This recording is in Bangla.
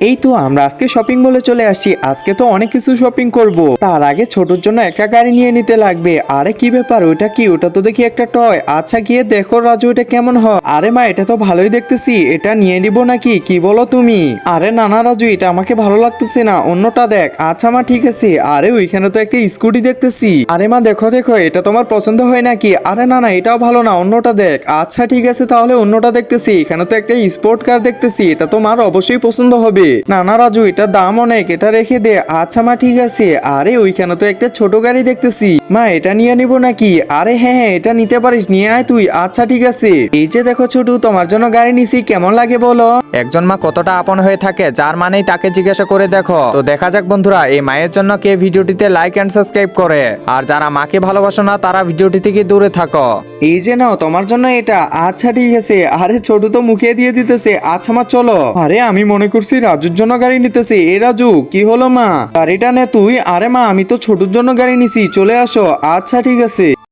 এই তো আমরা আজকে শপিং মলে চলে আসছি। আজকে তো অনেক কিছু শপিং করব। তার আগে ছোটর জন্য একটা গাড়ি নিয়ে নিতে লাগবে। আরে কি ব্যাপার, ওটা কি? ওটা তো দেখি একটা টয়। আচ্ছা গিয়ে দেখো রাজু, এটা কেমন হয়? আরে মা, এটা তো ভালোই দেখতেছি, এটা নিয়ে নিব নাকি, কি বলো তুমি? আরে না না রাজু, এটা আমাকে ভালো লাগতেছে না, অন্যটা দেখ। আচ্ছা মা, ঠিক আছে। আরে ওইখানে তো একটা স্কুটি দেখতেছি। আরে মা দেখো দেখো, এটা তোমার পছন্দ হয় নাকি? আরে না না, এটাও ভালো না, অন্যটা দেখ। আচ্ছা ঠিক আছে, তাহলে অন্যটা দেখতেছি। এখানে তো একটা স্পোর্ট কার দেখতেছি, এটা তোমার অবশ্যই পছন্দ হবে। না না রাজু, এটার দাম অনেক, এটা রেখে দে। আচ্ছা মা ঠিক আছে। আরে ওইখানে তো একটা ছোট গাড়ি দেখতেছি, মা এটা নিয়ে নিব নাকি? আরে হ্যাঁ হ্যাঁ, এটা নিতে পারিস, নিয়ে আয় তুই। আচ্ছা ঠিক আছে। এই যে দেখো ছোটু, তোমার জন্য গাড়ি নিছি, কেমন লাগে বলো? একজন মা কতটা আপন হয়ে থাকে যার মানেই তাকে জিজ্ঞাসা করে দেখো। তো দেখা যাক বন্ধুরা, এই মায়ের জন্য কে ভিডিওটিতে লাইক এন্ড সাবস্ক্রাইব করে, আর যারা মাকে ভালোবাসো না তারা ভিডিওটি থেকে দূরে থাকো। এই যে নাও তোমার জন্য এটা। আচ্ছা ঠিক আছে। আরে ছোট তো মুখে দিয়ে দিতেছে। আচ্ছা মা চলো। আরে আমি মনে করছি রাজুর জন্য গাড়ি নিতেছে। এ রাজু, কি হলো মা? গাড়িটা নে তুই। আরে মা, আমি তো ছোটর জন্য গাড়ি নিছি, চলে আসো। আচ্ছা ঠিক আছে।